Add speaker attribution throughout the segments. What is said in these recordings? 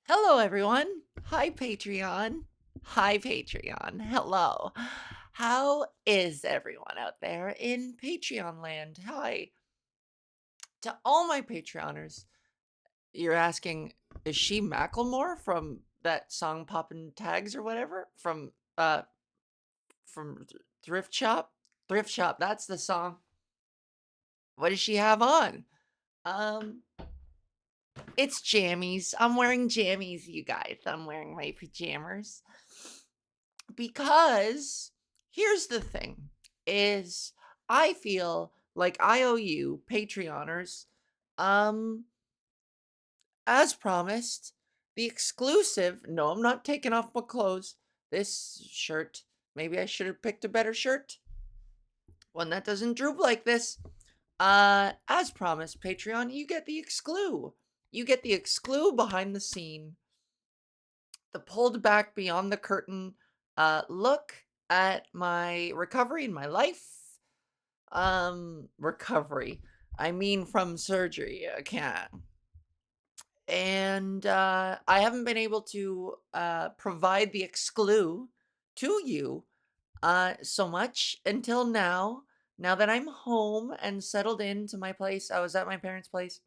Speaker 1: Hello, everyone. Hi, Patreon. Hi, Patreon. Hello. How is everyone out there in Patreon land? Hi. To all my Patreoners, you're asking, is she Macklemore from that song Poppin' Tags or whatever? From Thrift Shop? Thrift Shop, that's the song. What does she have on? Um, it's jammies. I'm wearing jammies, you guys. I'm wearing my pajamas. Because here's the thing is I feel like I owe you Patreoners, um, as promised, the exclusive. No, I'm not taking off my clothes. This shirt, maybe I should have picked a better shirt. One that doesn't droop like this. As promised, Patreon, you get the exclu. You get the exclu behind the scene, the pulled back beyond the curtain look at my recovery in my life. Recovery. I mean from surgery. I can't. And I haven't been able to provide the exclu to you so much until now. Now that I'm home and settled into my place, I was at my parents' place,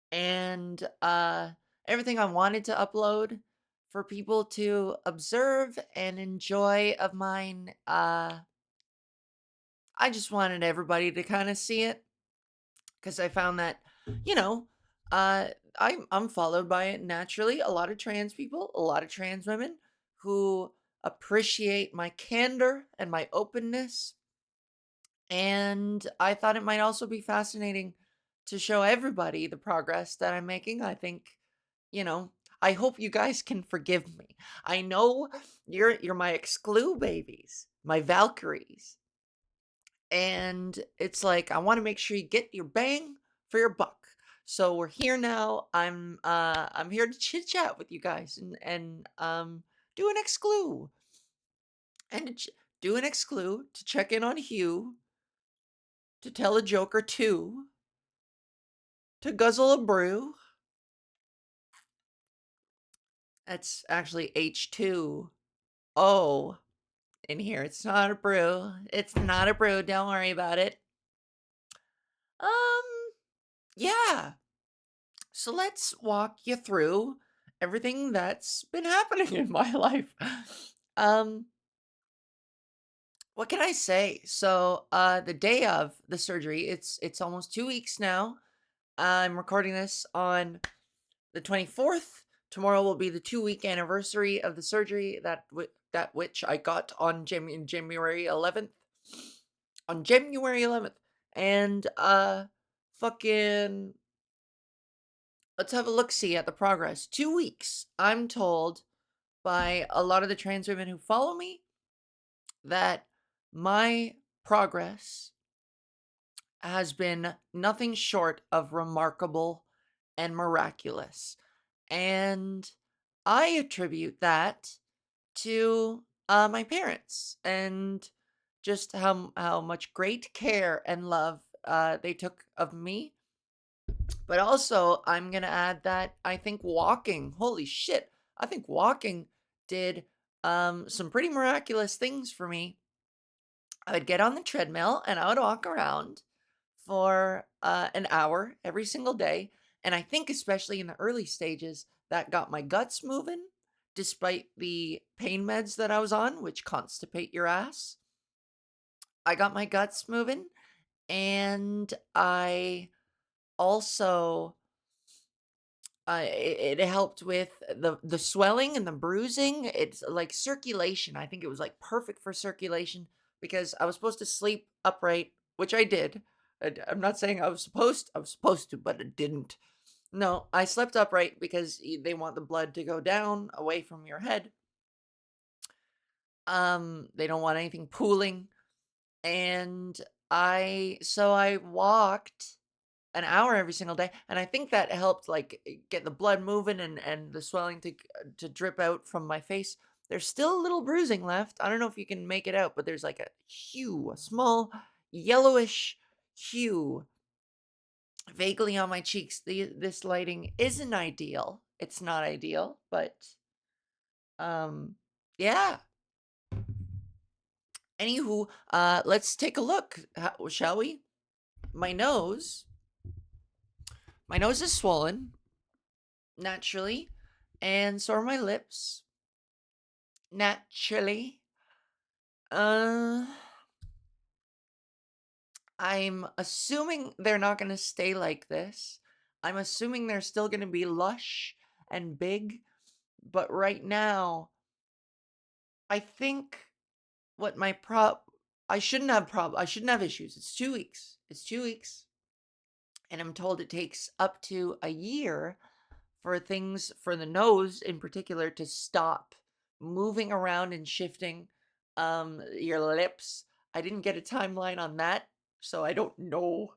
Speaker 1: and everything I wanted to upload for people to observe and enjoy of mine. I just wanted everybody to kind of see it because I found that, you know, uh, I'm followed by it naturally. A lot of trans people, a lot of trans women who appreciate my candor and my openness. And I thought it might also be fascinating to show everybody the progress that I'm making. I think, you know, I hope you guys can forgive me. I know you're my exclu babies, my Valkyries. And it's like I want to make sure you get your bang for your buck. So we're here now. I'm here to chit chat with you guys and do an exclu and do an exclu to check in on Hugh, to tell a joke or two, to guzzle a brew. That's actually H2O in here. It's not a brew. It's not a brew. Don't worry about it. Um, yeah. So let's walk you through everything that's been happening in my life. Um, what can I say? So, the day of the surgery, it's almost 2 weeks now. I'm recording this on the 24th. Tomorrow will be the 2 week anniversary of the surgery that which I got on January 11th. On January 11th, and fucking let's have a look see at the progress. 2 weeks. I'm told by a lot of the trans women who follow me that my progress has been nothing short of remarkable and miraculous. And I attribute that to my parents and just how much great care and love they took of me. But also, I'm gonna add that I think walking, holy shit, I think walking did some pretty miraculous things for me. I would get on the treadmill and I would walk around for an hour every single day. And I think, especially in the early stages, that got my guts moving, despite the pain meds that I was on, which constipate your ass. I got my guts moving. And I also it helped with the swelling and the bruising. It's like circulation. I think it was like perfect for circulation because I was supposed to sleep upright, which I did. I'm not saying I was supposed to, but it didn't. No, I slept upright because they want the blood to go down away from your head. They don't want anything pooling, and I walked an hour every single day, and I think that helped, like, get the blood moving and the swelling to drip out from my face. There's still a little bruising left. I don't know if you can make it out, but there's, like, a hue, a small yellowish hue vaguely on my cheeks. This lighting isn't ideal. It's not ideal, but um yeah. Anywho, let's take a look, shall we? My nose, my nose is swollen naturally, and so are my lips naturally. Uh, I'm assuming they're not going to stay like this. I'm assuming they're still going to be lush and big, but right now, I think what my I shouldn't have issues. It's 2 weeks. It's 2 weeks, and I'm told it takes up to a year for things for the nose in particular to stop moving around and shifting your lips. I didn't get a timeline on that, so I don't know,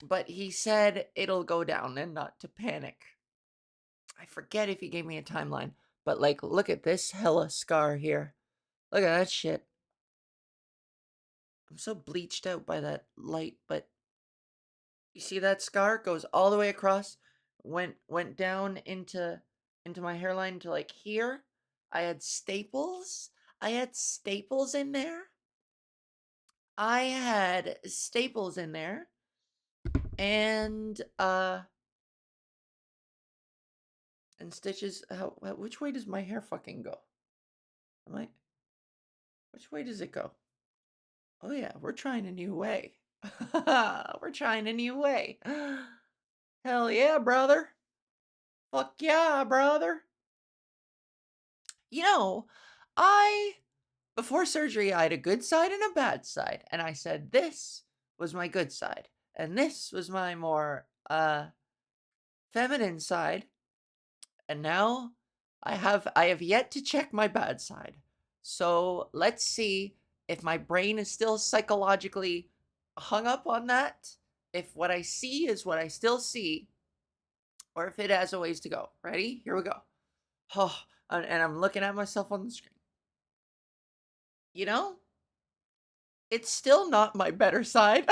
Speaker 1: but he said it'll go down and not to panic. I forget if he gave me a timeline, but like look at this hella scar here. Look at that shit. I'm so bleached out by that light, but you see that scar goes all the way across, went down into my hairline to like here. I had staples. I had staples in there. I had staples in there. And stitches. Which way does my hair fucking go? Am I Which way does it go? Oh yeah, we're trying a new way. We're trying a new way. Hell yeah, brother. Fuck yeah, brother. You know, I before surgery I had a good side and a bad side, and I said this was my good side and this was my more feminine side, and now I have yet to check my bad side. So, let's see if my brain is still psychologically hung up on that, if what I see is what I still see, or if it has a ways to go. Ready? Here we go. Oh, and I'm looking at myself on the screen. You know, it's still not my better side,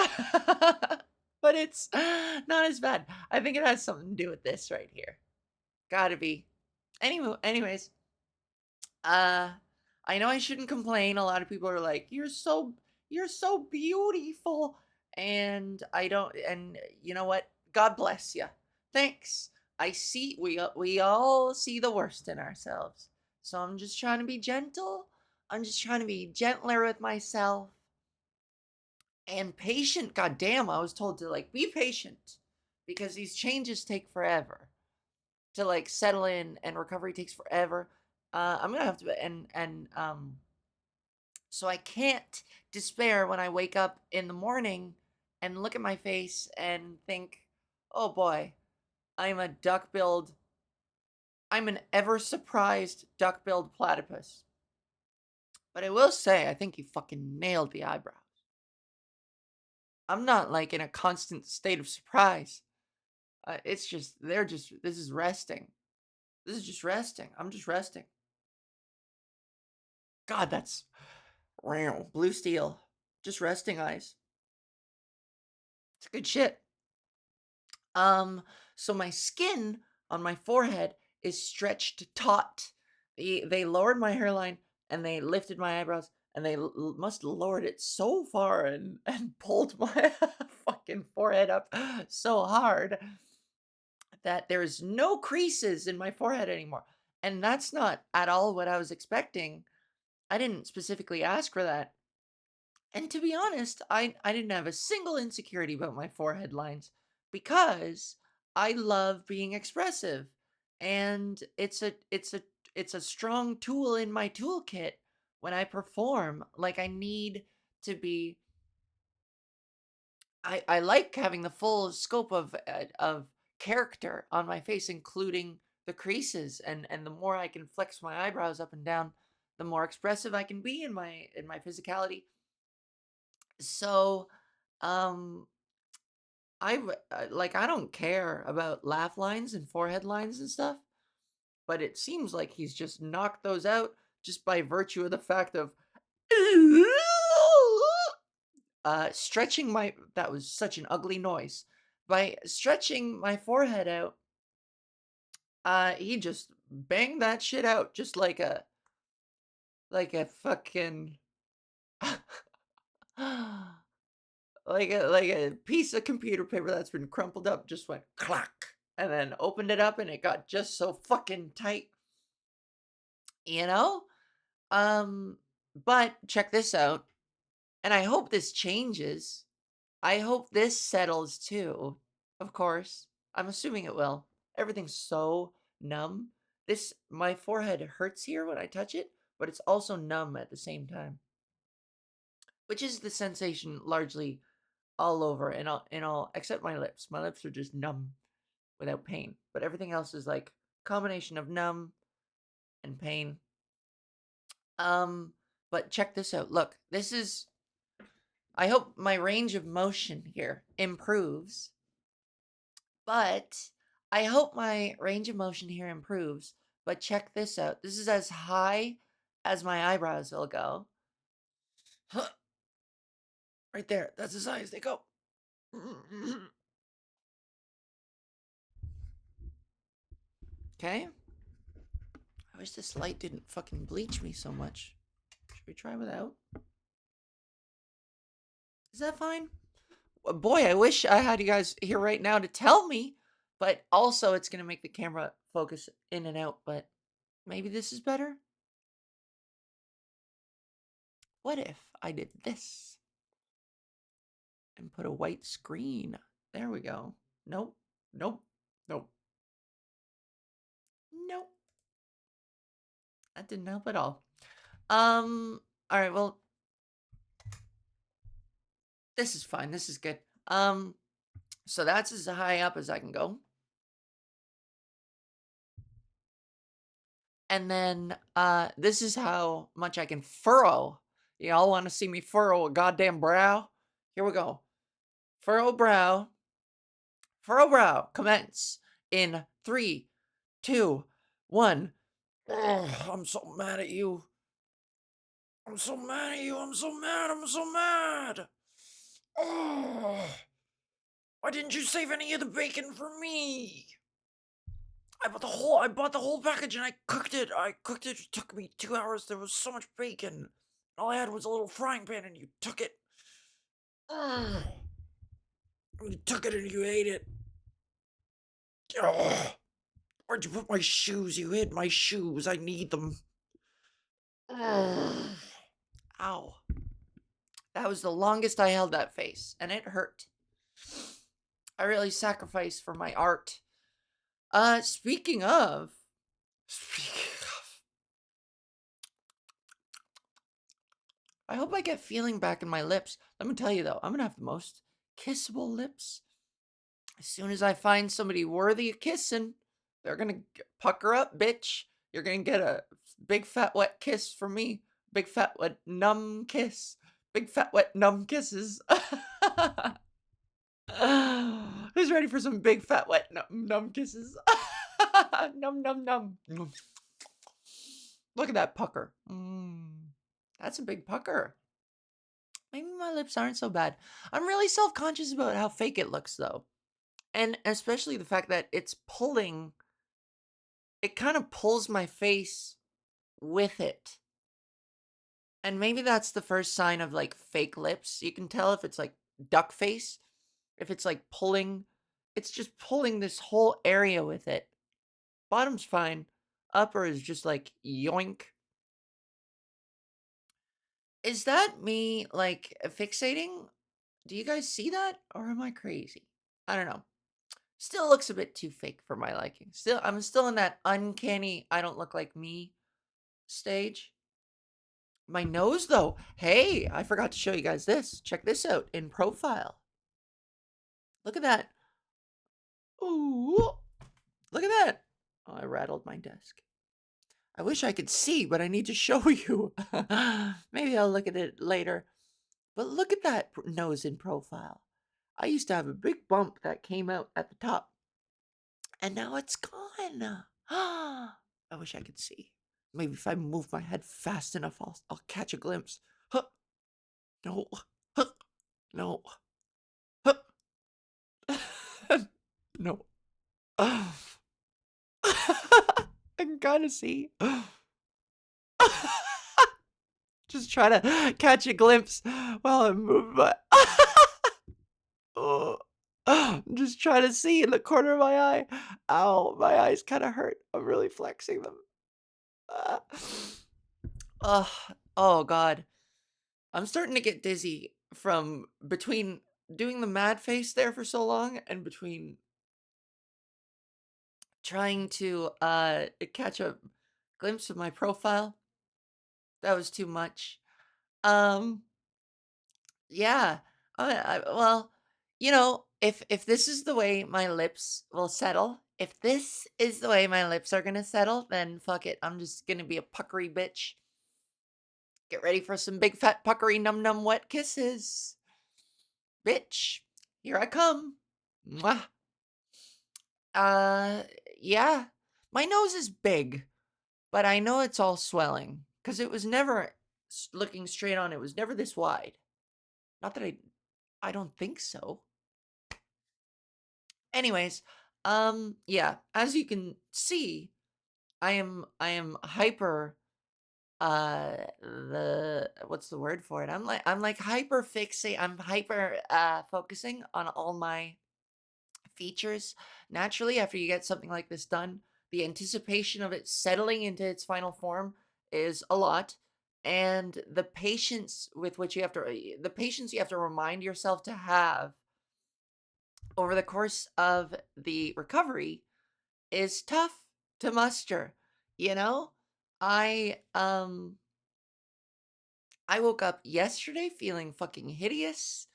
Speaker 1: but it's not as bad. I think it has something to do with this right here. Gotta be. Anyways, uh, I know I shouldn't complain. A lot of people are like, you're so beautiful," and I don't. And you know what? God bless you. Thanks. We all see the worst in ourselves, so I'm just trying to be gentle. I'm just trying to be gentler with myself and patient. God damn, I was told to like be patient because these changes take forever to like settle in, and recovery takes forever. I'm gonna have to, and so I can't despair when I wake up in the morning and look at my face and think, oh boy, I'm a duck billed, I'm an ever surprised duck billed platypus. But I will say, I think you fucking nailed the eyebrows. I'm not like in a constant state of surprise. It's just, this is resting. This is just resting. I'm just resting. God, that's wow, blue steel. Just resting eyes. It's good shit. Um, so my skin on my forehead is stretched taut. They lowered my hairline and they lifted my eyebrows, and they must have lowered it so far and pulled my fucking forehead up so hard that there's no creases in my forehead anymore. And that's not at all what I was expecting. I didn't specifically ask for that. And to be honest, I didn't have a single insecurity about my forehead lines because I love being expressive. And it's a strong tool in my toolkit when I perform. Like I need to be I like having the full scope of character on my face, including the creases, and the more I can flex my eyebrows up and down, the more expressive I can be in my physicality. So, um, like I don't care about laugh lines and forehead lines and stuff, but it seems like he's just knocked those out just by virtue of the fact of stretching my that was such an ugly noise. By stretching my forehead out, He just banged that shit out just like a fucking like a piece of computer paper that's been crumpled up just went clack and then opened it up and it got just so fucking tight, you know? Um, but check this out, and I hope this changes. I hope this settles too. Of course. I'm assuming it will. Everything's so numb. My forehead hurts here when I touch it, but it's also numb at the same time, which is the sensation largely all over and all except my lips. My lips are just numb without pain, but everything else is like combination of numb and pain. But check this out. Look, this is I hope my range of motion here improves, but I hope my range of motion here improves. But check this out. This is as high as my eyebrows will go. Huh, right there. That's as high as they go. Okay. I wish this light didn't fucking bleach me so much. Should we try without? Is that fine? Boy, I wish I had you guys here right now to tell me, but also it's going to make the camera focus in and out, but maybe this is better? What if I did this and put a white screen? There we go. Nope. Nope. Nope. Nope. That didn't help at all. All right, well, this is fine. This is good. So that's as high up as I can go. And then this is how much I can furrow. Y'all want to see me furrow a goddamn brow? Here we go. Furrow brow. Furrow brow. Commence in 3, 2, 1. Oh, I'm so mad at you. I'm so mad at you. I'm so mad. I'm so mad. Oh, why didn't you save any of the bacon for me? I bought the whole package and I cooked it. I cooked it. It took me 2 hours. There was so much bacon. All I had was a little frying pan and you took it. Ugh. You took it and you ate it. Ugh. Where'd you put my shoes? You hid my shoes. I need them. Ugh. Ow. That was the longest I held that face, and it hurt. I really sacrificed for my art. Speaking of, I hope I get feeling back in my lips. Let me tell you though, I'm gonna have the most kissable lips. As soon as I find somebody worthy of kissing, they're gonna pucker up, bitch. You're gonna get a big fat wet kiss from me. Big fat wet numb kiss. Big fat wet numb kisses. Who's ready for some big fat wet numb kisses? Num num num. Look at that pucker. That's a big pucker. Maybe my lips aren't so bad. I'm really self-conscious about how fake it looks though. And especially the fact that it's pulling, it kind of pulls my face with it. And maybe that's the first sign of like fake lips. You can tell if it's like duck face, if it's like pulling, it's just pulling this whole area with it. Bottom's fine. Upper is just like yoink. Is that me like fixating? Do you guys see that? Or am I crazy? I don't know. Still looks a bit too fake for my liking. I'm still in that uncanny, I don't look like me stage. My nose, though. Hey, I forgot to show you guys this. Check this out in profile. Look at that. Ooh, look at that. Oh, I rattled my desk. I wish I could see, but I need to show you. Maybe I'll look at it later. But look at that nose in profile. I used to have a big bump that came out at the top, and now it's gone. I wish I could see. Maybe if I move my head fast enough, I'll catch a glimpse. Huh. No. Huh. No. Huh. No. can kind of see. Just try to catch a glimpse while I'm moving my oh, just trying to see in the corner of my eye. Ow, my eyes kinda hurt. I'm really flexing them. Ah. Ugh, oh god. I'm starting to get dizzy from between doing the mad face there for so long and between trying to, catch a glimpse of my profile. That was too much. Um Yeah. Well, if this is the way my lips will settle, if this is the way my lips are gonna settle, then fuck it. I'm just gonna be a puckery bitch. Get ready for some big fat puckery num num wet kisses. Bitch. Here I come. Mwah. Uh yeah. My nose is big, but I know it's all swelling because it was never looking straight on. It was never this wide. Not that I don't think so. Anyways, yeah, as you can see, I am hyper the what's the word for it? I'm like hyper fixate. I'm hyper focusing on all my features. Naturally, after you get something like this done, the anticipation of it settling into its final form is a lot. And the patience with which you have to the patience you have to remind yourself to have over the course of the recovery is tough to muster, you know? I um I woke up yesterday feeling fucking hideous,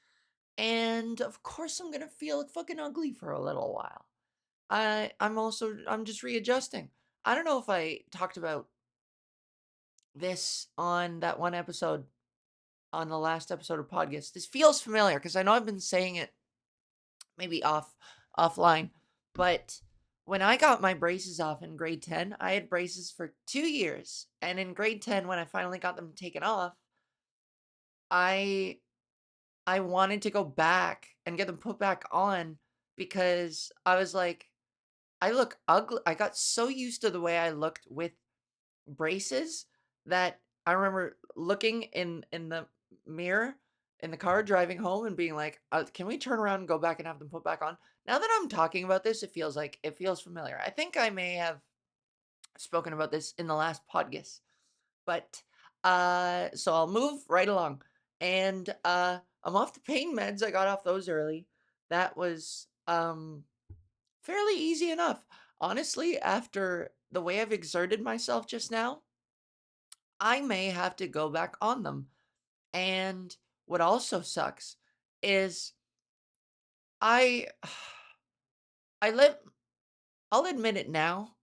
Speaker 1: and of course I'm going to feel fucking ugly for a little while. I'm just readjusting. I don't know if I talked about this on that one episode on the last episode of podcast. This feels familiar because I know I've been saying it maybe offline, but when I got my braces off in grade 10, I had braces for 2 years. And in grade 10 when I finally got them taken off, I I wanted to go back and get them put back on because I was like, I look ugly. I got so used to the way I looked with braces that I remember looking in the mirror in the car driving home and being like, "Can we turn around and go back and have them put back on?" Now that I'm talking about this, it feels familiar. I think I may have spoken about this in the last podcast, but so I'll move right along. And I'm off the pain meds. I got off those early. That was fairly easy enough. Honestly, after the way I've exerted myself just now, I may have to go back on them. And what also sucks is I I let I'll admit it now,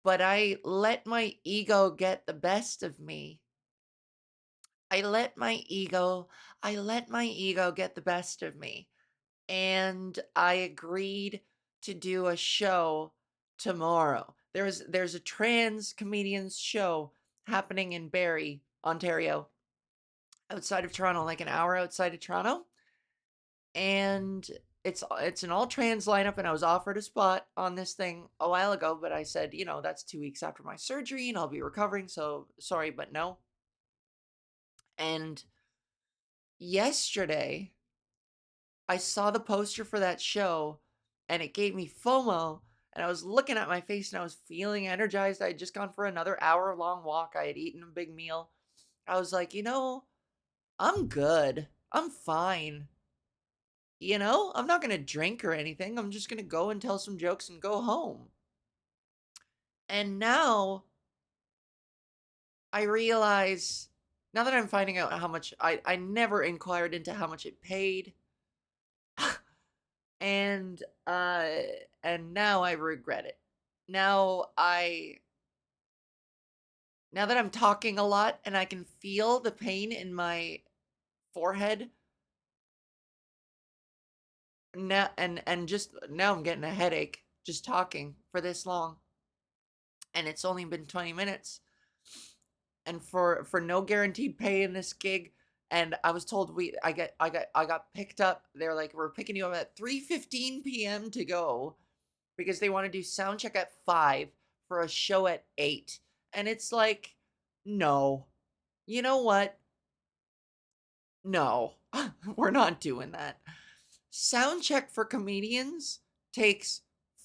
Speaker 1: but I let my ego get the best of me. I let my ego I let my ego get the best of me. And I agreed to do a show tomorrow. There's a trans comedians show happening in Barrie, Ontario, outside of Toronto, like an hour outside of Toronto, and it's an all trans lineup. And I was offered a spot on this thing a while ago, but I said, that's 2 weeks after my surgery, and I'll be recovering. So sorry, but no. And yesterday, I saw the poster for that show and it gave me FOMO. And I was looking at my face and I was feeling energized. I had just gone for another hour-long walk. I had eaten a big meal. I was like, I'm good. I'm fine. I'm not going to drink or anything. I'm just going to go and tell some jokes and go home. And now I realize, now that I'm finding out how much, I never inquired into how much it paid. and uh and now I regret it. Now I now that I'm talking a lot and I can feel the pain in my forehead now, and just now I'm getting a headache just talking for this long, and it's only been 20 minutes, and for no guaranteed pay in this gig. And I was told I got picked up. They're like, we're picking you up at 3:15 p.m. to go because they want to do sound check at 5 for a show at 8. And it's like, no. You know what? No. We're not doing that. Sound check for comedians takes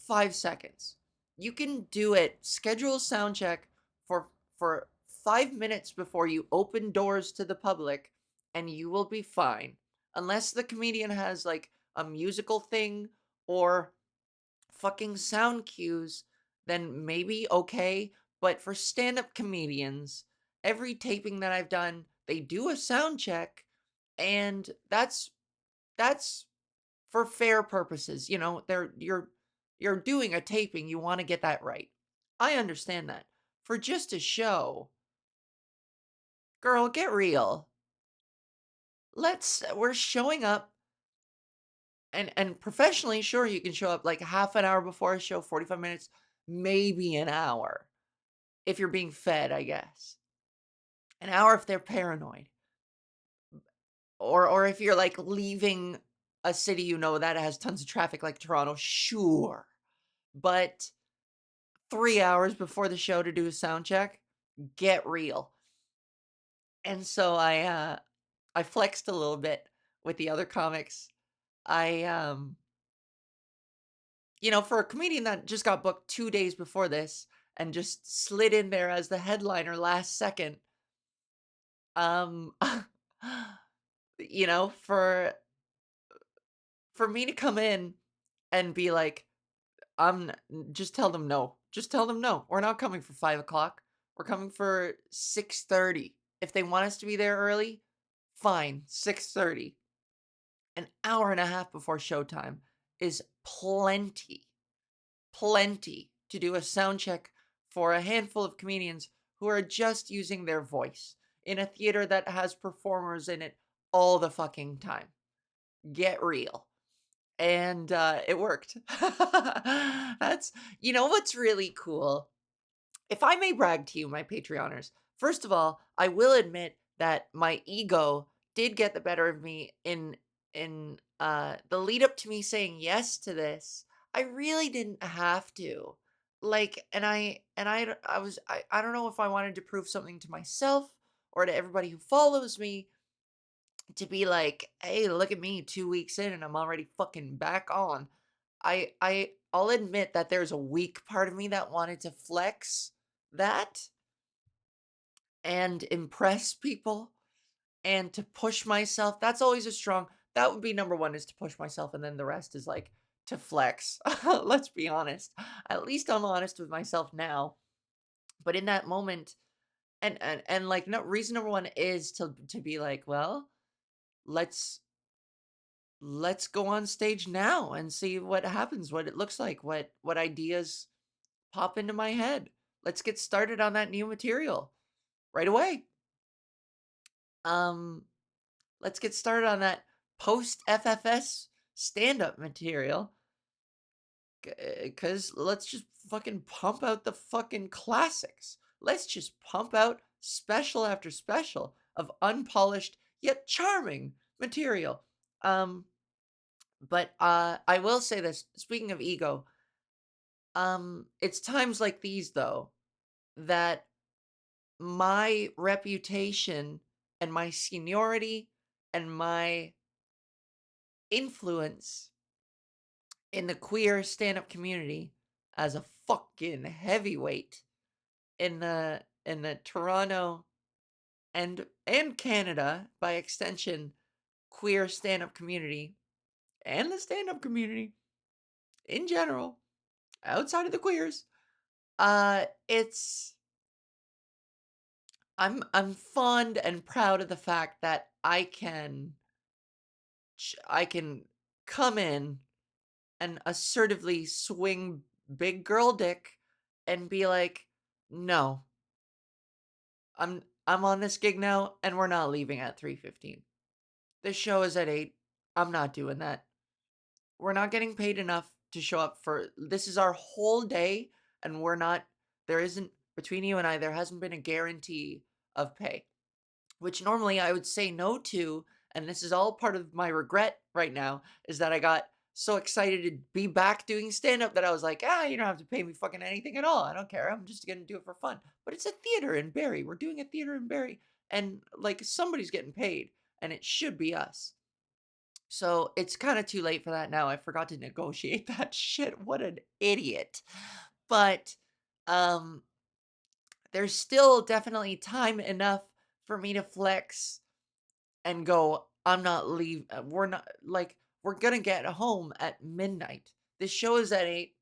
Speaker 1: 5 seconds. You can do it. Schedule a sound check for for 5 minutes before you open doors to the public and you will be fine. Unless the comedian has like a musical thing or fucking sound cues, then maybe okay, but for stand-up comedians, every taping that I've done, they do a sound check and that's for fair purposes, you know, you're doing a taping, you wanna get that right. I understand that. For just a show, girl, get real. We're showing up and professionally, sure, you can show up like half an hour before a show, 45 minutes, maybe an hour if you're being fed, I guess. An hour if they're paranoid. Or if you're, like, leaving a city you know that has tons of traffic like Toronto, sure. But 3 hours before the show to do a sound check? Get real. And so I flexed a little bit with the other comics. I, for a comedian that just got booked 2 days before this and just slid in there as the headliner last second, um, you know, for me to come in and be like, just tell them no. Just tell them no. We're not coming for 5 o'clock. We're coming for 6:30. If they want us to be there early, fine, 6:30. An hour and a half before showtime is plenty, plenty to do a sound check for a handful of comedians who are just using their voice in a theater that has performers in it all the fucking time. Get real. And, it worked. That's what's really cool? If I may brag to you, my Patreoners, first of all, I will admit that my ego did get the better of me in the lead up to me saying yes to this. I really didn't have to. Like, I don't know if I wanted to prove something to myself or to everybody who follows me, to be like, "Hey, look at me 2 weeks in and I'm already fucking back on." I'll admit that there's a weak part of me that wanted to flex that and impress people and to push myself. That's always a strong that would be number 1 is to push myself, and then the rest is, like, to flex. Let's be honest. At least I'm honest with myself now, but in that moment like, no reason number 1 is to be like, "Well, let's let's go on stage now and see what happens, what it looks like, what ideas pop into my head. Let's get started on that new material right away. Um, let's get started on that post FFS stand-up material because let's just fucking pump out the fucking classics. Let's just pump out special after special of unpolished yet charming material. Um, but I will say this, speaking of ego, it's times like these though that my reputation and my seniority and my influence in the queer stand-up community as a fucking heavyweight in the Toronto and Canada by extension queer stand-up community and the stand-up community in general outside of the queers, it's I'm fond and proud of the fact that I can come in and assertively swing big girl dick and be like, "No, I'm on this gig now and we're not leaving at 3:15. The show is at 8. I'm not doing that. We're not getting paid enough to show up for this is our whole day and there isn't between you and I there hasn't been a guarantee of pay." Which normally I would say no to, and this is all part of my regret right now, is that I got so excited to be back doing stand-up that I was like, "Ah, you don't have to pay me fucking anything at all. I don't care. I'm just gonna do it for fun." But it's a theater in Barrie. We're doing a theater in Barrie, and, like, somebody's getting paid, and it should be us. So, it's kinda too late for that now. I forgot to negotiate that shit. What an idiot. But, um, there's still definitely time enough for me to flex and go, "I'm not leave we're not like, we're gonna get home at midnight." This show is at 8.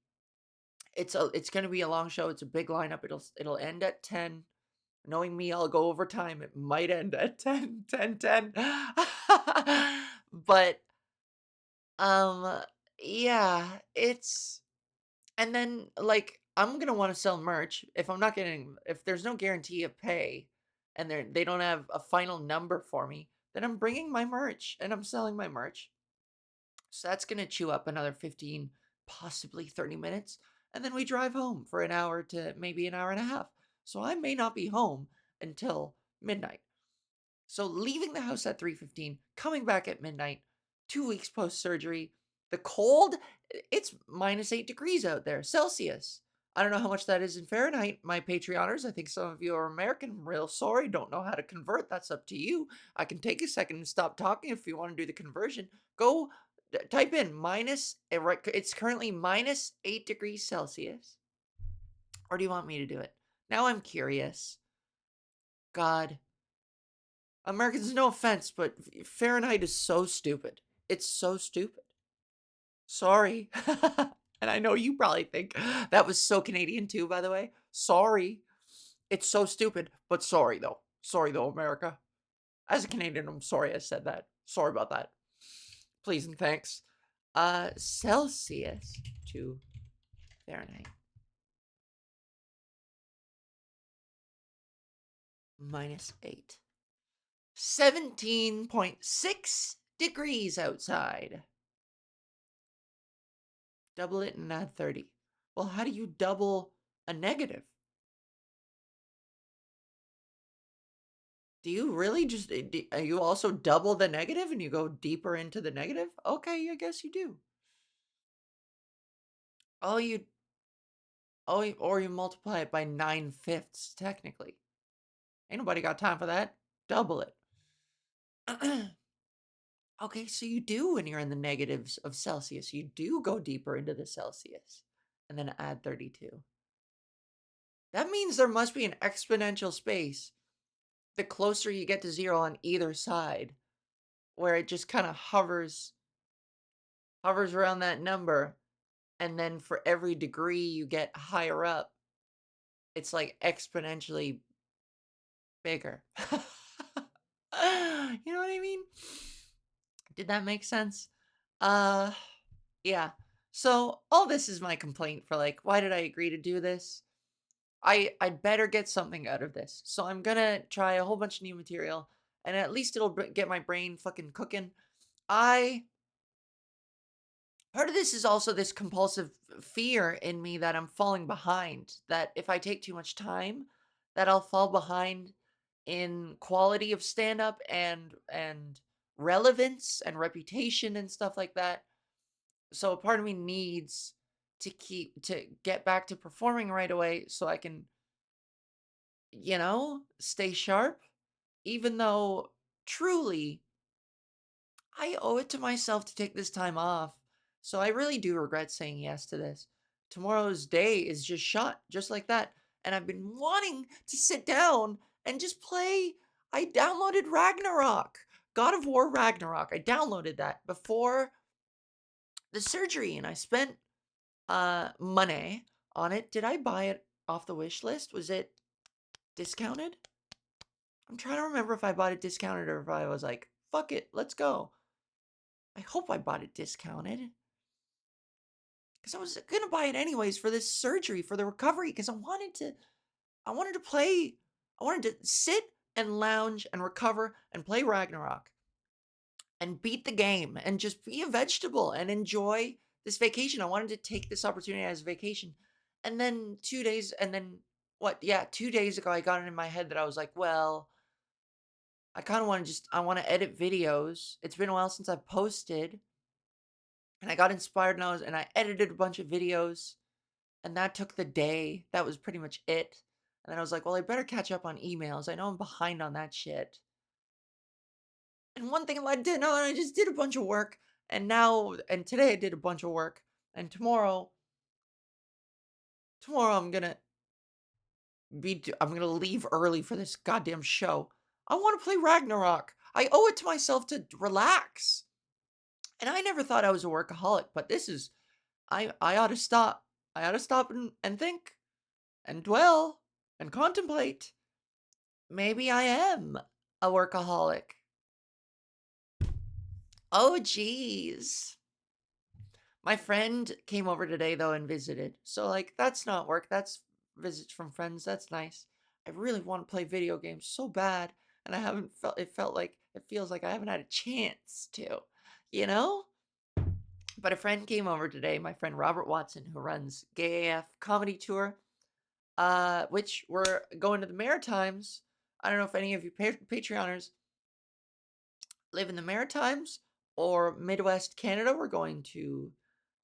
Speaker 1: It's gonna be a long show. It's a big lineup. It'll end at 10. Knowing me, I'll go over time. It might end at 10, 10, 10. But, um, yeah, it's and then, like, I'm gonna wanna sell merch. If there's no guarantee of pay and they don't have a final number for me, then I'm bringing my merch and I'm selling my merch. So that's gonna chew up another 15, possibly 30 minutes, and then we drive home for an hour to maybe an hour and a half. So I may not be home until midnight. So leaving the house at 3:15, coming back at midnight, 2 weeks post-surgery, the cold, it's -8 degrees out there, Celsius. I don't know how much that is in Fahrenheit, my Patreoners. I think some of you are American. I'm real sorry, don't know how to convert. That's up to you. I can take a second and stop talking if you want to do the conversion. Go type in it's currently -8 degrees Celsius. Or do you want me to do it? Now I'm curious. God. Americans, no offense, but Fahrenheit is so stupid. It's so stupid. Sorry. And I know you probably think that was so Canadian too, by the way. Sorry. It's so stupid, but sorry though. Sorry though, America. As a Canadian, I'm sorry I said that. Sorry about that. Please and thanks. Celsius to Fahrenheit. -8. 17.6 degrees outside. Double it and add 30. Well, how do you double a negative? Do you really just you also double the negative and you go deeper into the negative? Okay, I guess you do. Oh, or you multiply it by 9/5 technically. Ain't nobody got time for that. Double it. Okay, so you do when you're in the negatives of Celsius. You do go deeper into the Celsius and then add 32. That means there must be an exponential space the closer you get to 0 on either side, where it just kinda hovers around that number, and then for every degree you get higher up, it's, like, exponentially bigger. You know what I mean? Did that make sense? Uh, yeah. So, all this is my complaint for, like, why did I agree to do this? I better get something out of this. So I'm gonna try a whole bunch of new material, and at least it'll get my brain fucking cooking. I Part of this is also this compulsive fear in me that I'm falling behind, that if I take too much time, that I'll fall behind in quality of stand up and relevance and reputation and stuff like that. So a part of me needs to get back to performing right away so I can, stay sharp, even though truly I owe it to myself to take this time off. So I really do regret saying yes to this. Tomorrow's day is just shot, just like that. And I've been wanting to sit down and just play. I downloaded Ragnarok, God of War Ragnarok. I downloaded that before the surgery and I spent money on it. Did I buy it off the wish list? Was it discounted? I'm trying to remember if I bought it discounted or if I was like, fuck it, let's go. I hope I bought it discounted. Because I was gonna buy it anyways for this surgery, for the recovery, because I wanted to play, I wanted to sit and lounge and recover and play Ragnarok and beat the game and just be a vegetable and enjoy this vacation. I wanted to take this opportunity as a vacation. And then 2 days, and then what? Yeah, 2 days ago, I got it in my head that I was like, well, I kind of want to I want to edit videos. It's been a while since I've posted. And I got inspired and I edited a bunch of videos, and that took the day. That was pretty much it. And then I was like, well, I better catch up on emails. I know I'm behind on that shit. And one thing led to another, and I just did a bunch of work. And today I did a bunch of work. And tomorrow I'm gonna leave early for this goddamn show. I want to play Ragnarok. I owe it to myself to relax. And I never thought I was a workaholic, but this is I ought to stop. I ought to stop and think and dwell and contemplate. Maybe I am a workaholic. Oh geez. My friend came over today though and visited. So like that's not work. That's visits from friends. That's nice. I really want to play video games so bad and I haven't felt like it feels like I haven't had a chance to, you know? But a friend came over today, my friend Robert Watson, who runs Gay AF Comedy Tour, which we're going to the Maritimes. I don't know if any of you Patreoners live in the Maritimes or Midwest Canada. We're going to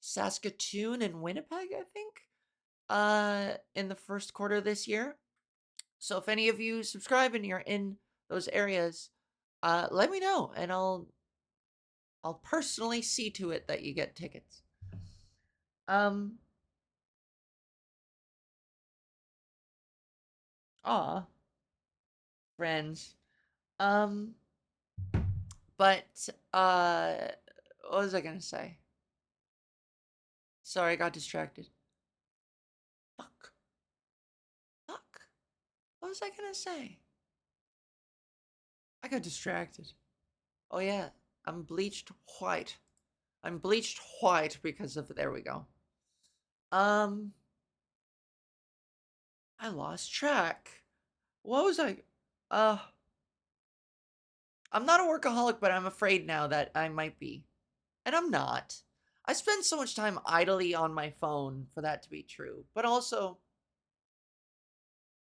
Speaker 1: Saskatoon and Winnipeg, I think, in the first quarter of this year. So if any of you subscribe and you're in those areas, let me know and I'll personally see to it that you get tickets. Um, aw, friends. Um, but what was I gonna say? Sorry, I got distracted. Fuck. Fuck. What was I gonna say? I got distracted. Oh yeah, I'm bleached white. I'm bleached white because of there we go. Um, I lost track. What was I? Uh, I'm not a workaholic, but I'm afraid now that I might be, and I'm not. I spend so much time idly on my phone for that to be true, but also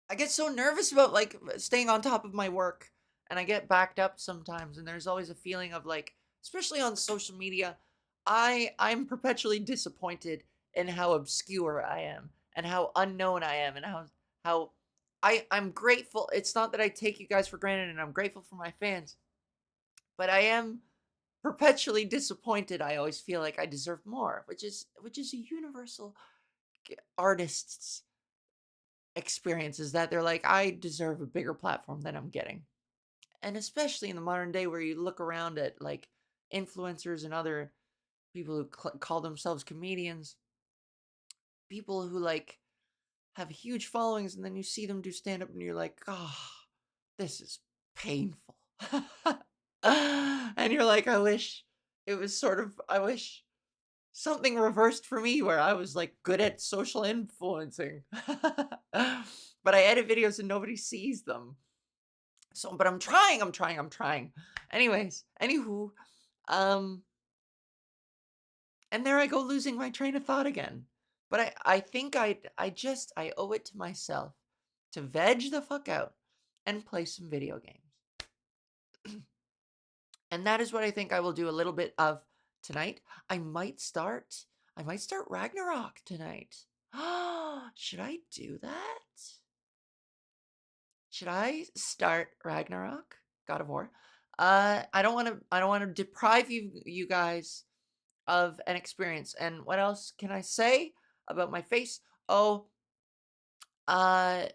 Speaker 1: I get so nervous about like staying on top of my work and I get backed up sometimes and there's always a feeling of like especially on social media I'm perpetually disappointed in how obscure I am and how unknown I am and how I'm grateful. It's not that I take you guys for granted and I'm grateful for my fans, but I am perpetually disappointed. I always feel like I deserve more, which is a universal artist's experiences that they're like, I deserve a bigger platform than I'm getting. And especially in the modern day where you look around at like influencers and other people who call themselves comedians, people who like have huge followings, and then you see them do stand up and you're like, oh, this is painful. And you're like, I wish something reversed for me where I was like good at social influencing. But I edit videos and nobody sees them. So, but I'm trying. Anyways, anywho, um, and there I go losing my train of thought again. But I think I owe it to myself to veg the fuck out and play some video games. And that is what I think I will do a little bit of tonight. I might start Ragnarok tonight. Should I do that? Should I start Ragnarok? God of War. I don't want to deprive you guys of an experience. And what else can I say about my face? Oh, uh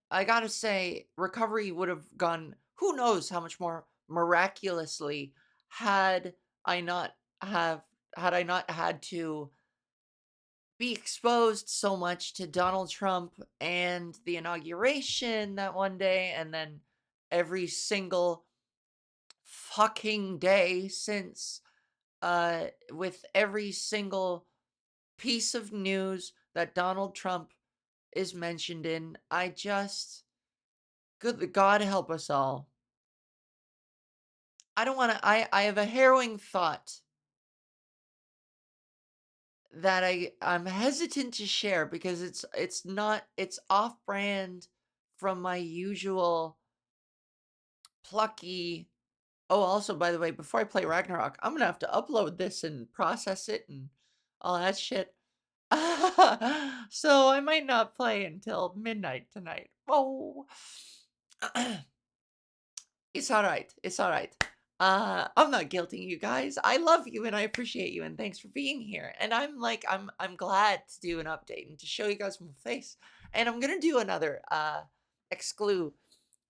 Speaker 1: I got to say recovery would have gone who knows how much more miraculously had I not have had I not had to be exposed so much to Donald Trump and the inauguration that one day and then every single fucking day since with every single piece of news that Donald Trump is mentioned in. I just good God help us all. I don't want to I have a harrowing thought that I'm hesitant to share because it's off brand from my usual plucky. Oh, also by the way, before I play Ragnarok, I'm going to have to upload this and process it and all that shit. So I might not play until midnight tonight. Oh. It's all right. It's all right. I'm not guilting you guys. I love you and I appreciate you and thanks for being here. And I'm glad to do an update and to show you guys my face. And I'm gonna do another exclu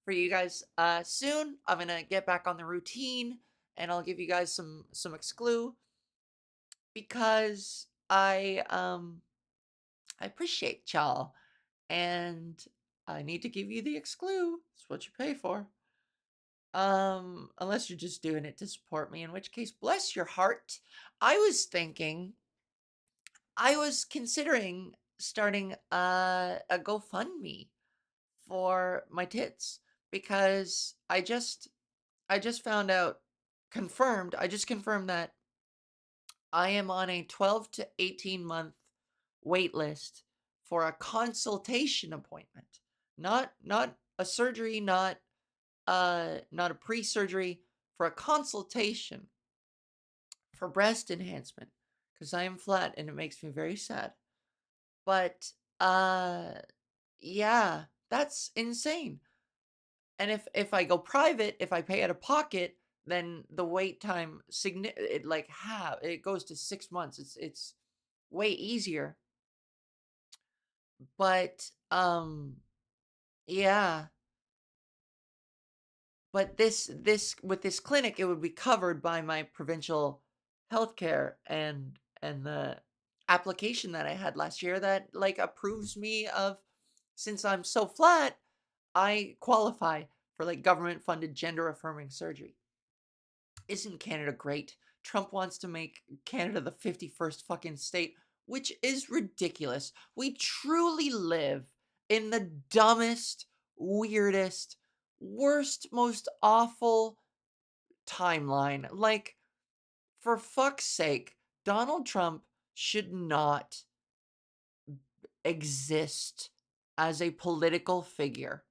Speaker 1: for you guys soon. I'm gonna get back on the routine and I'll give you guys some exclu because I appreciate y'all and I need to give you the exclu. It's what you pay for. Unless you're just doing it to support me, in which case, bless your heart. I was thinking, I was considering starting a GoFundMe for my tits because I just found out I just confirmed that I am on a 12 to 18 month wait list for a consultation appointment. Not a surgery, not a pre-surgery, for a consultation for breast enhancement because I am flat and it makes me very sad. But uh yeah, that's insane. And if I go private, if I pay out of pocket, then the wait time it like half it goes to 6 months. It's way easier. But yeah, but this with this clinic, it would be covered by my provincial healthcare and the application that I had last year that like approves me of, since I'm so flat, I qualify for like government funded gender affirming surgery. Isn't Canada great? Trump wants to make Canada the 51st fucking state, which is ridiculous. We truly live in the dumbest, weirdest, worst, most awful timeline. Like, for fuck's sake, Donald Trump should not exist as a political figure.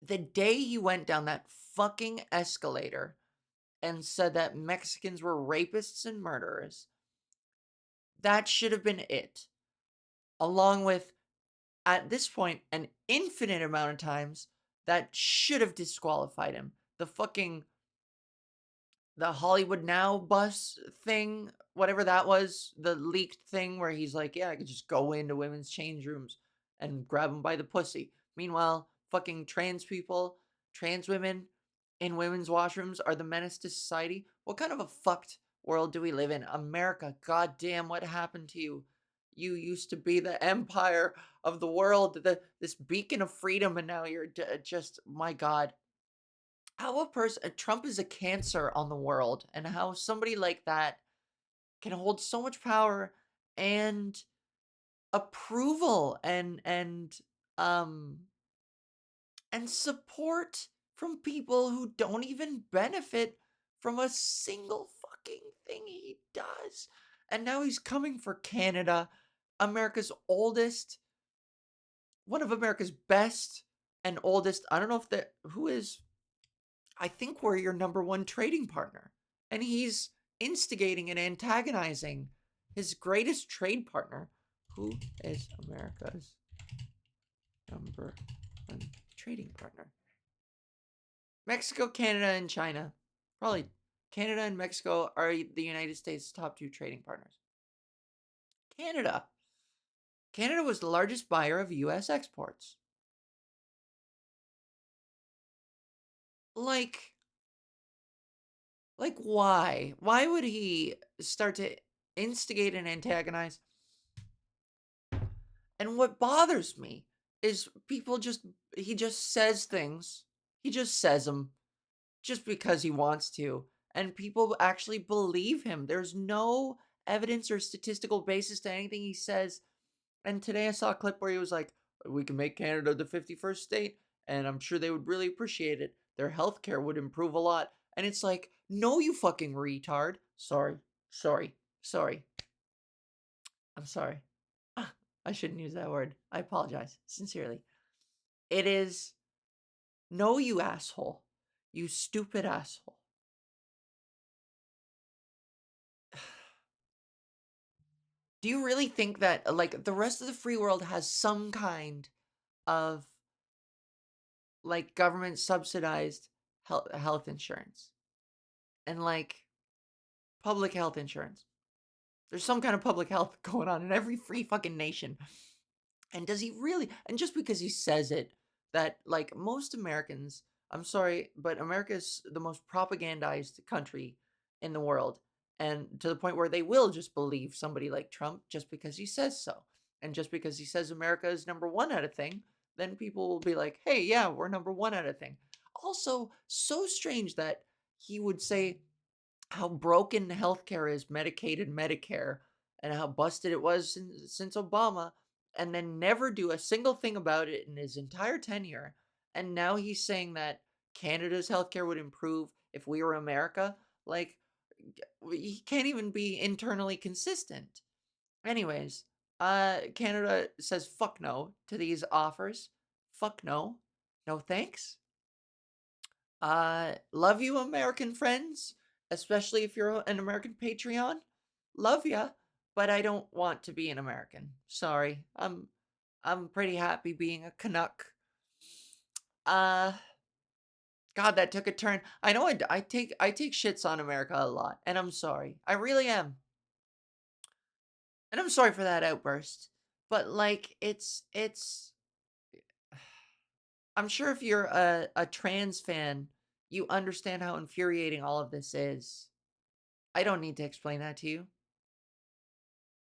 Speaker 1: The day he went down that fucking escalator and said that Mexicans were rapists and murderers, that should have been it. Along with, at this point, an infinite amount of times that should have disqualified him. The Hollywood Now bus thing, whatever that was, the leaked thing where he's like, yeah, I could just go into women's change rooms and grab them by the pussy. Meanwhile, fucking trans people, trans women in women's washrooms are the menace to society. What kind of a fucked world do we live in? America, goddamn, what happened to you? You used to be the empire of the world, this beacon of freedom, and now you're just, my God. How a person, Trump is a cancer on the world, and how somebody like that can hold so much power and approval um and support from people who don't even benefit from a single fucking thing he does. And now he's coming for Canada, America's oldest, one of America's best and oldest. I don't know if that who is, I think we're your number one trading partner. And he's instigating and antagonizing his greatest trade partner. Who is America's number one trading partner? Mexico, Canada, and China. Probably Canada and Mexico are the United States' top two trading partners. Canada. Canada was the largest buyer of US exports. Like, why? Why would he start to instigate and antagonize? And what bothers me is he just says things. He just says them just because he wants to. And people actually believe him. There's no evidence or statistical basis to anything he says. And today I saw a clip where he was like, we can make Canada the 51st state, and I'm sure they would really appreciate it. Their healthcare would improve a lot. And it's like, no, you fucking retard. Sorry. Sorry. Sorry. I'm sorry. I shouldn't use that word. I apologize. Sincerely. It is, no, you asshole. You stupid asshole. Do you really think that like the rest of the free world has some kind of like government subsidized health insurance and like public health insurance? There's some kind of public health going on in every free fucking nation. And does he really? And just because he says it, that like most Americans, I'm sorry, but America is the most propagandized country in the world. And to the point where they will just believe somebody like Trump just because he says so. And just because he says America is number one at a thing, then people will be like, hey, yeah, we're number one at a thing. Also, so strange that he would say how broken healthcare is, Medicaid and Medicare, and how busted it was since Obama, and then never do a single thing about it in his entire tenure. And now he's saying that Canada's healthcare would improve if we were America. Like, he can't even be internally consistent. Anyways, Canada says fuck no to these offers. Fuck no. No thanks. Love you, American friends, especially if you're an American Patreon. Love ya, but I don't want to be an American. Sorry, I'm pretty happy being a Canuck. Uh, God, that took a turn. I know I take shits on America a lot, and I'm sorry. I really am, and I'm sorry for that outburst. But like, it's. I'm sure if you're a trans fan, you understand how infuriating all of this is. I don't need to explain that to you.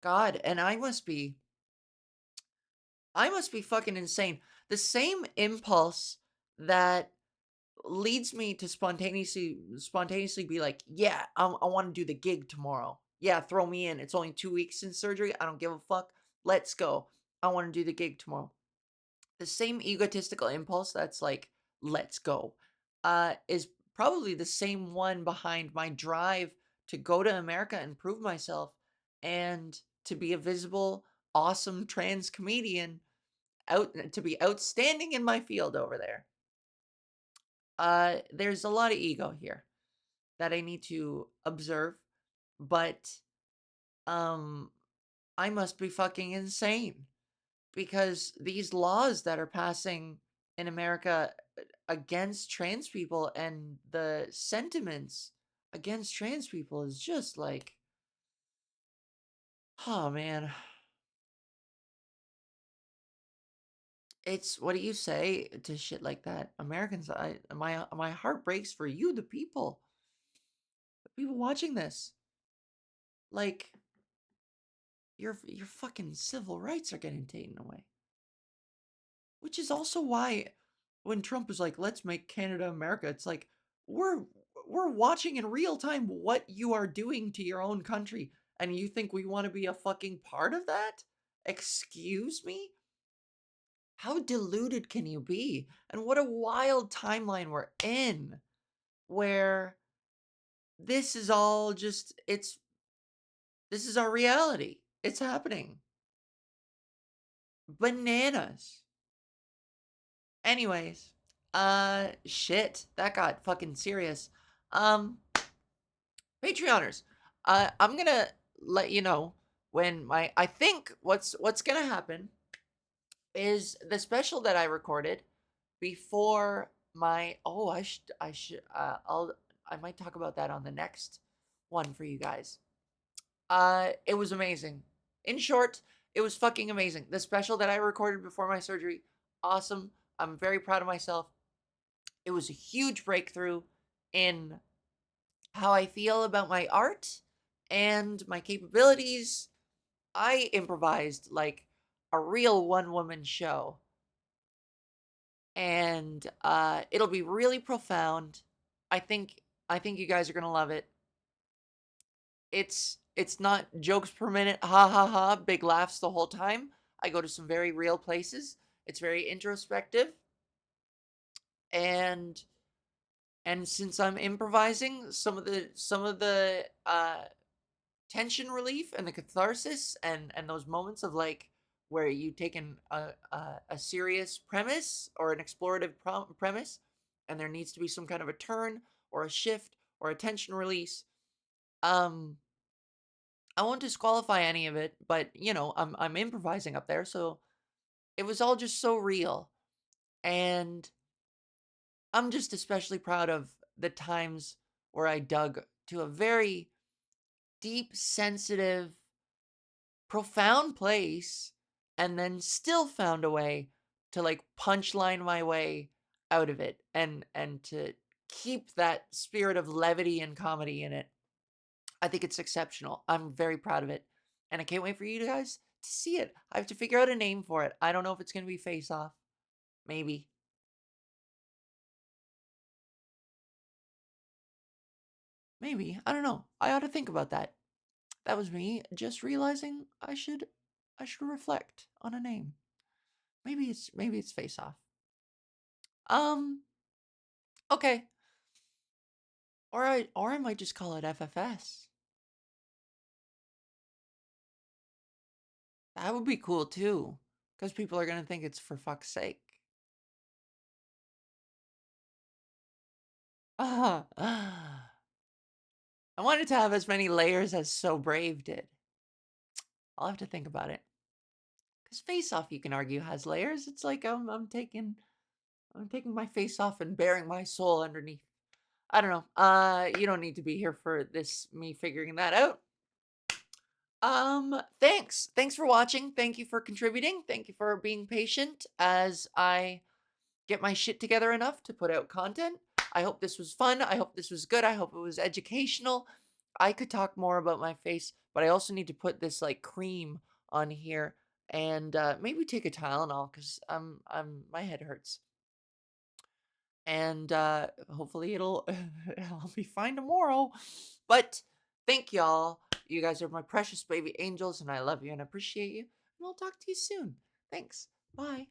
Speaker 1: God, and I must be fucking insane. The same impulse that leads me to spontaneously be like, yeah, I want to do the gig tomorrow. Yeah, throw me in. It's only 2 weeks in surgery. I don't give a fuck. Let's go. I want to do the gig tomorrow. The same egotistical impulse that's like, let's go, is probably the same one behind my drive to go to America and prove myself and to be a visible, awesome trans comedian out to be outstanding in my field over there. There's a lot of ego here that I need to observe, but um I must be fucking insane because these laws that are passing in America against trans people and the sentiments against trans people is just like, oh man, it's what do you say to shit like that? Americans, my heart breaks for you, the people watching this. Like your fucking civil rights are getting taken away. Which is also why when Trump was like, "Let's make Canada America," it's like we're we're watching in real time what you are doing to your own country, and you think we want to be a fucking part of that? Excuse me? How deluded can you be? And what a wild timeline we're in where this is all just this is our reality. It's happening. Bananas. Anyways, shit, that got fucking serious. Um, Patreoners, I'm gonna let you know when I think what's gonna happen is the special that I recorded before my I might talk about that on the next one for you guys. It was amazing. In short, it was fucking amazing. The special that I recorded before my surgery, awesome. I'm very proud of myself. It was a huge breakthrough in how I feel about my art and my capabilities. I improvised like a real one woman show, and it'll be really profound. I think I think you guys are gonna love it. It's not jokes per minute, ha ha ha, big laughs the whole time. I go to some very real places. It's very introspective, and since I'm improvising, some of the tension relief and the catharsis and those moments of like where you take a serious premise or an explorative premise, and there needs to be some kind of a turn or a shift or a tension release. Um, I won't disqualify any of it, but I'm improvising up there, so it was all just so real. And I'm just especially proud of the times where I dug to a very deep, sensitive, profound place and then still found a way to like punchline my way out of it and to keep that spirit of levity and comedy in it. I think it's exceptional. I'm very proud of it. And I can't wait for you guys to see it. I have to figure out a name for it. I don't know if it's going to be Face Off. Maybe. Maybe. I don't know. I ought to think about that. That was me just realizing I should reflect on a name. Maybe it's Face Off. Um okay. Or I might just call it FFS. That would be cool too, cuz people are going to think it's for fuck's sake. I wanted to have as many layers as So Brave did. I'll have to think about it. Cuz Face Off you can argue has layers. It's like I'm taking my face off and bearing my soul underneath. I don't know. You don't need to be here for this me figuring that out. Thanks. Thanks for watching. Thank you for contributing. Thank you for being patient as I get my shit together enough to put out content. I hope this was fun. I hope this was good. I hope it was educational. I could talk more about my face, but I also need to put this like cream on here and maybe take a Tylenol because my head hurts. And hopefully I'll be fine tomorrow. But thank y'all. You guys are my precious baby angels, and I love you and appreciate you. And I'll talk to you soon. Thanks. Bye.